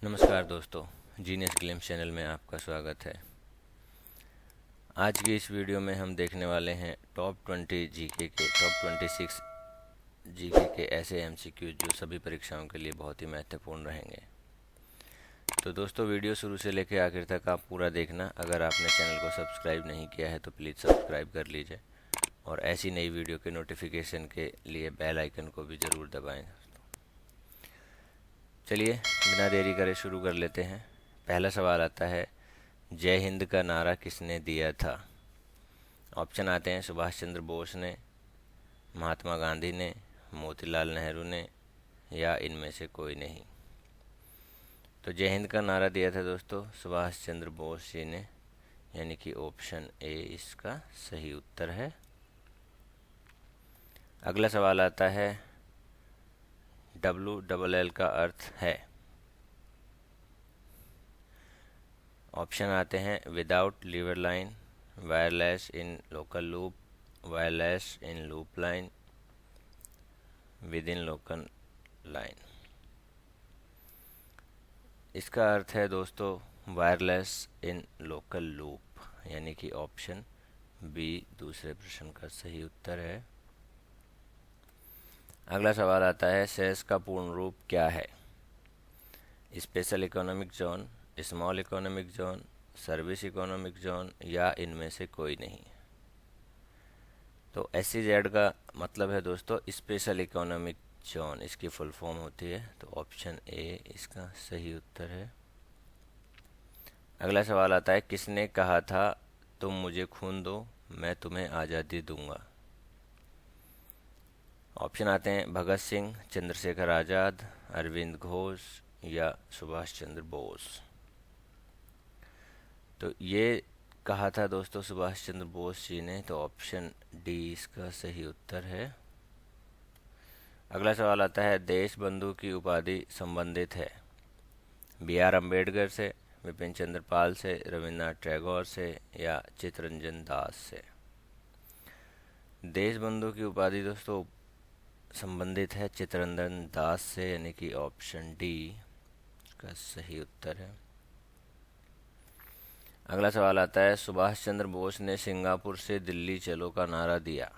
नमस्कार दोस्तों, genius glimpse channel में आपका स्वागत है। आज की इस वीडियो में हम देखने वाले हैं टॉप 26 जीके के ऐसे एमसीक्यू जो सभी परीक्षाओं के लिए बहुत ही महत्वपूर्ण रहेंगे। तो दोस्तों, वीडियो शुरू से लेकर आखिर तक आप पूरा देखना। अगर आपने चैनल को सब्सक्राइब नहीं किया है तो प्लीज़ सब्सक्राइब कर लीजिए और ऐसी नई वीडियो के नोटिफिकेशन के लिए बेल आइकन को भी ज़रूर दबाएँ। चलिए बिना देरी करे शुरू कर लेते हैं। पहला सवाल आता है, जय हिंद का नारा किसने दिया था? ऑप्शन आते हैं, सुभाष चंद्र बोस ने, महात्मा गांधी ने, मोतीलाल नेहरू ने या इनमें से कोई नहीं। तो जय हिंद का नारा दिया था दोस्तों सुभाष चंद्र बोस जी ने, यानी कि ऑप्शन ए इसका सही उत्तर है। अगला सवाल आता है, WLL का अर्थ है। ऑप्शन आते हैं, without lever line, wireless in local loop, wireless in loop line, with in local line. इसका अर्थ है दोस्तों वायरलेस इन लोकल लूप, यानी कि ऑप्शन बी दूसरे प्रश्न का सही उत्तर है। अगला सवाल आता है, सेस का पूर्ण रूप क्या है? Special economic zone, small economic zone, service economic zone या इनमें से कोई नहीं। तो SEZ का मतलब है दोस्तों स्पेशल इकोनॉमिक जोन, इसकी फुल फॉर्म होती है। तो ऑप्शन ए इसका सही उत्तर है। अगला सवाल आता है, किसने कहा था तुम मुझे खून दो मैं तुम्हें आज़ादी दूंगा? ऑप्शन आते हैं, भगत सिंह, चंद्रशेखर आज़ाद, अरविंद घोष या सुभाष चंद्र बोस। तो ये कहा था दोस्तों सुभाष चंद्र बोस जी ने, तो ऑप्शन डी इसका सही उत्तर है। अगला सवाल आता है, देश बंधु की उपाधि संबंधित है BR अम्बेडकर से, विपिन चंद्र पाल से, रविन्द्रनाथ टैगोर से या चित्तरंजन दास से। देश बंधु की उपाधि दोस्तों संबंधित है चित्तरंजन दास से, यानी कि ऑप्शन डी का सही उत्तर है। अगला सवाल आता है, सुभाष चंद्र बोस ने सिंगापुर से दिल्ली चलो का नारा दिया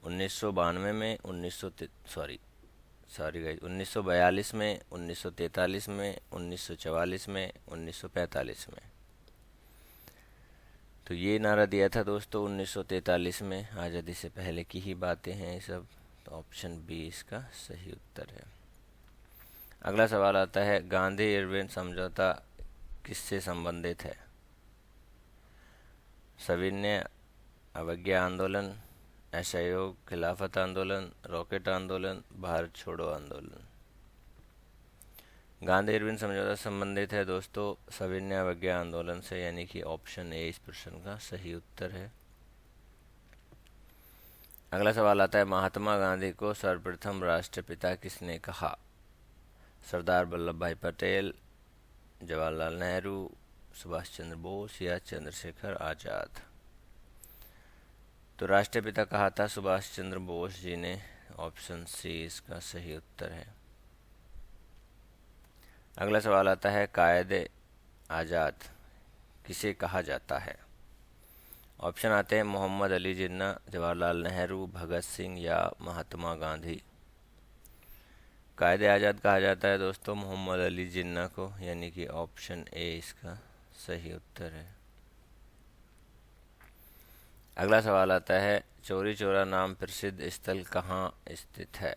1992 में, 1942 में, 1943 में, 1944 में, 1945 में। तो ये नारा दिया था दोस्तों 1943 में, आज़ादी से पहले की ही बातें हैं ये सब। तो ऑप्शन बी इसका सही उत्तर है। अगला सवाल आता है, गांधी इरविन समझौता किससे संबंधित है? सविनय अवज्ञा आंदोलन, असहयोग खिलाफत आंदोलन, रॉकेट आंदोलन, भारत छोड़ो आंदोलन। गांधी इरविन समझौता संबंधित है दोस्तों सविनय अवज्ञा आंदोलन से, यानी कि ऑप्शन ए इस प्रश्न का सही उत्तर है। अगला सवाल आता है, महात्मा गांधी को सर्वप्रथम राष्ट्रपिता किसने कहा? सरदार वल्लभ भाई पटेल, जवाहरलाल नेहरू, सुभाष चंद्र बोस या चंद्रशेखर आज़ाद। तो राष्ट्रपिता कहा था सुभाष चंद्र बोस जी ने, ऑप्शन सी इसका सही उत्तर है। अगला सवाल आता है, कायदे आज़ाद किसे कहा जाता है? ऑप्शन आते हैं, मोहम्मद अली जिन्ना, जवाहरलाल नेहरू, भगत सिंह या महात्मा गांधी। कायदे आज़ाद कहा जाता है दोस्तों मोहम्मद अली जिन्ना को, यानी कि ऑप्शन ए इसका सही उत्तर है। अगला सवाल आता है, चौरी चौरा नाम प्रसिद्ध स्थल कहाँ स्थित है?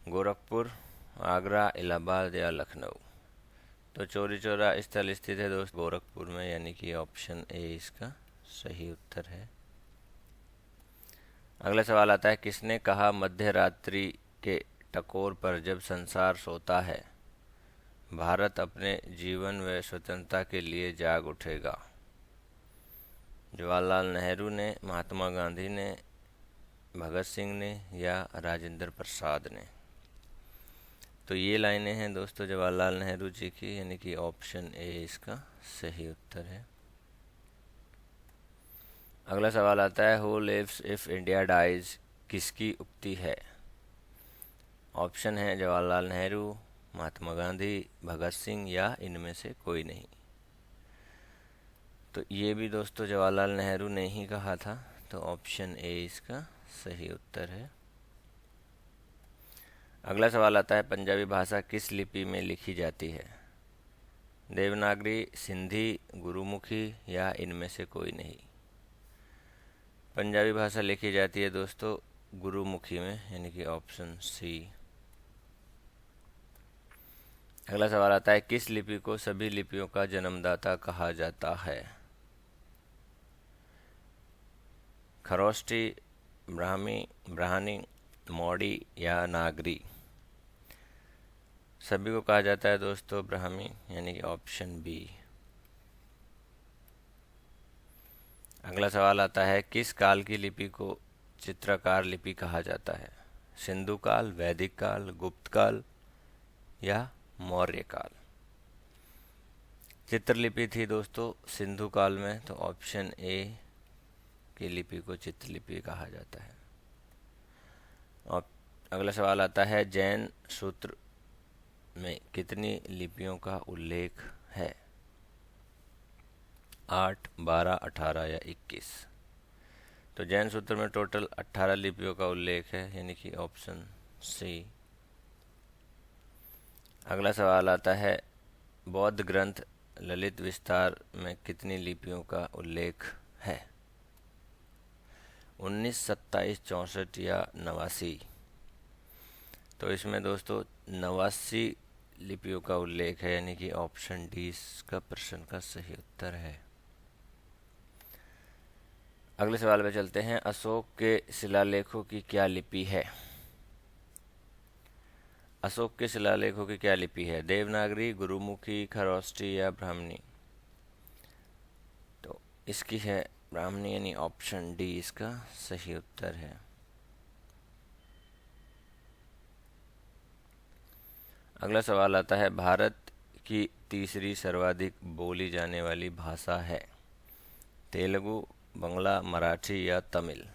गोरखपुर, आगरा, इलाहाबाद या लखनऊ। तो चौरी चौरा स्थल स्थित है दोस्त गोरखपुर में, यानी कि ऑप्शन ए इसका सही उत्तर है। अगला सवाल आता है, किसने कहा मध्य रात्रि के टकोर पर जब संसार सोता है भारत अपने जीवन व स्वतंत्रता के लिए जाग उठेगा? जवाहरलाल नेहरू ने, महात्मा गांधी ने, भगत सिंह ने या राजेंद्र प्रसाद ने। तो ये लाइनें हैं दोस्तों जवाहरलाल नेहरू जी की, यानी कि ऑप्शन ए इसका सही उत्तर है। अगला सवाल आता है, who lives if India dies किसकी उक्ति है? ऑप्शन है जवाहरलाल नेहरू, महात्मा गांधी, भगत सिंह या इनमें से कोई नहीं। तो ये भी दोस्तों जवाहरलाल नेहरू ने ही कहा था, तो ऑप्शन ए इसका सही उत्तर है। अगला सवाल आता है, पंजाबी भाषा किस लिपि में लिखी जाती है? देवनागरी, सिंधी, गुरुमुखी या इनमें से कोई नहीं। पंजाबी भाषा लिखी जाती है दोस्तों गुरुमुखी में, यानी कि ऑप्शन सी। अगला सवाल आता है, किस लिपि को सभी लिपियों का जन्मदाता कहा जाता है? खरोष्टी, ब्राह्मी, मौड़ी या नागरी? सभी को कहा जाता है दोस्तों ब्राह्मी, यानी कि ऑप्शन बी। अगला सवाल आता है, किस काल की लिपि को चित्रकार लिपि कहा जाता है? सिंधु काल, वैदिक काल, गुप्त काल या मौर्य काल? चित्रलिपि थी दोस्तों सिंधु काल में, तो ऑप्शन ए की लिपि को चित्रलिपि कहा जाता है। और अगला सवाल आता है, जैन सूत्र में कितनी लिपियों का उल्लेख है? 8, 12, 18 या 21? तो जैन सूत्र में टोटल 18 लिपियों का उल्लेख है, यानी कि ऑप्शन सी। अगला सवाल आता है, बौद्ध ग्रंथ ललित विस्तार में कितनी लिपियों का उल्लेख है? 19, 27, 64 या 89? तो इसमें दोस्तों 89 लिपियों का उल्लेख है, यानी कि ऑप्शन डी इसका प्रश्न का सही उत्तर है। अगले सवाल पे चलते हैं, अशोक के शिलालेखों की क्या लिपि है? अशोक के शिलालेखों की क्या लिपि है? देवनागरी, गुरुमुखी, खरोष्टी या ब्राह्मणी? तो इसकी है ब्राह्मणी, यानी ऑप्शन डी इसका सही उत्तर है। अगला सवाल आता है, भारत की तीसरी सर्वाधिक बोली जाने वाली भाषा है? तेलुगु, बंगला, मराठी या तमिल?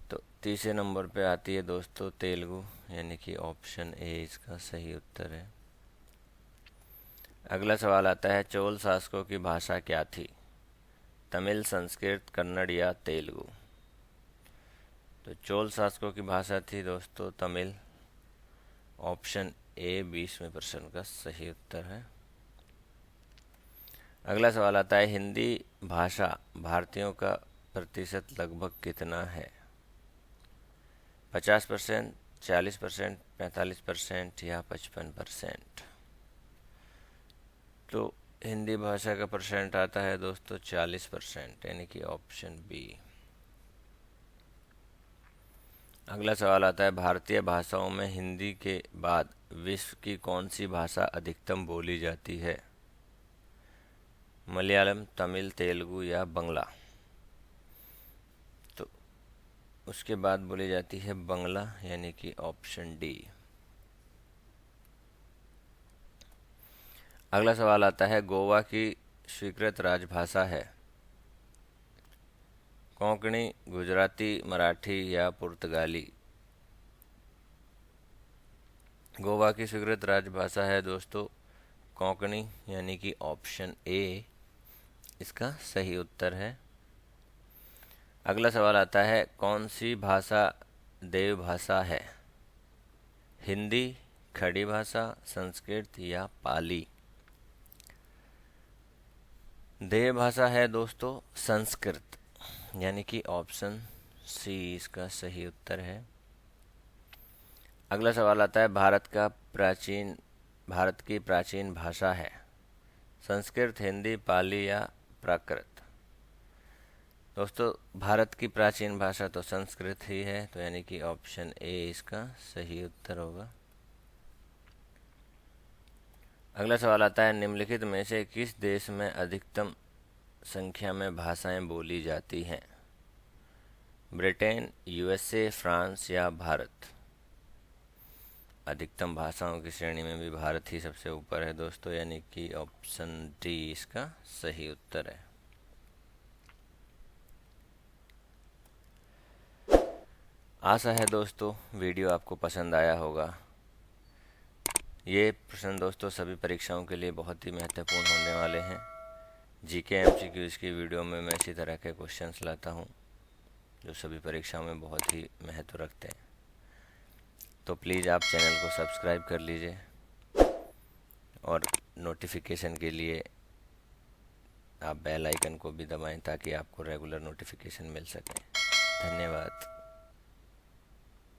तो तीसरे नंबर पे आती है दोस्तों तेलुगु, यानी कि ऑप्शन ए इसका सही उत्तर है। अगला सवाल आता है, चोल शासकों की भाषा क्या थी? तमिल, संस्कृत, कन्नड़ या तेलुगु? तो चोल शासकों की भाषा थी दोस्तों तमिल, ऑप्शन ए 20वें प्रश्न का सही उत्तर है। अगला सवाल आता है, हिंदी भाषा भारतीयों का प्रतिशत लगभग कितना है? 50%, 40%, 45% या 55%? तो हिंदी भाषा का परसेंट आता है दोस्तों 40%, यानी कि ऑप्शन बी। अगला सवाल आता है, भारतीय भाषाओं में हिंदी के बाद विश्व की कौन सी भाषा अधिकतम बोली जाती है? मलयालम, तमिल, तेलुगु या बंगला? तो उसके बाद बोली जाती है बंगला, यानी कि ऑप्शन डी। अगला सवाल आता है, गोवा की स्वीकृत राजभाषा है? कोंकणी, गुजराती, मराठी या पुर्तगाली? गोवा की स्वीकृत राजभाषा है दोस्तों कोंकणी, यानी कि ऑप्शन ए इसका सही उत्तर है। अगला सवाल आता है, कौन सी भाषा देवभाषा है? हिंदी, खड़ी भाषा, संस्कृत या पाली? देवभाषा है दोस्तों संस्कृत, यानी कि ऑप्शन सी इसका सही उत्तर है। अगला सवाल आता है, भारत की प्राचीन भाषा है? संस्कृत, हिंदी, पाली या प्राकृत? दोस्तों भारत की प्राचीन भाषा तो संस्कृत ही है, तो यानी कि ऑप्शन ए इसका सही उत्तर होगा। अगला सवाल आता है, निम्नलिखित में से किस देश में अधिकतम संख्या में भाषाएं बोली जाती हैं? ब्रिटेन, यूएसए, फ्रांस या भारत? अधिकतम भाषाओं की श्रेणी में भी भारत ही सबसे ऊपर है दोस्तों, यानी कि ऑप्शन डी इसका सही उत्तर है। आशा है दोस्तों वीडियो आपको पसंद आया होगा। ये प्रश्न दोस्तों सभी परीक्षाओं के लिए बहुत ही महत्वपूर्ण होने वाले हैं। जीके एमसीक्यूज़ की वीडियो में मैं इसी तरह के क्वेश्चंस लाता हूँ जो सभी परीक्षाओं में बहुत ही महत्व रखते हैं। तो प्लीज़ आप चैनल को सब्सक्राइब कर लीजिए और नोटिफिकेशन के लिए आप बेल आइकन को भी दबाएं ताकि आपको रेगुलर नोटिफिकेशन मिल सके। धन्यवाद।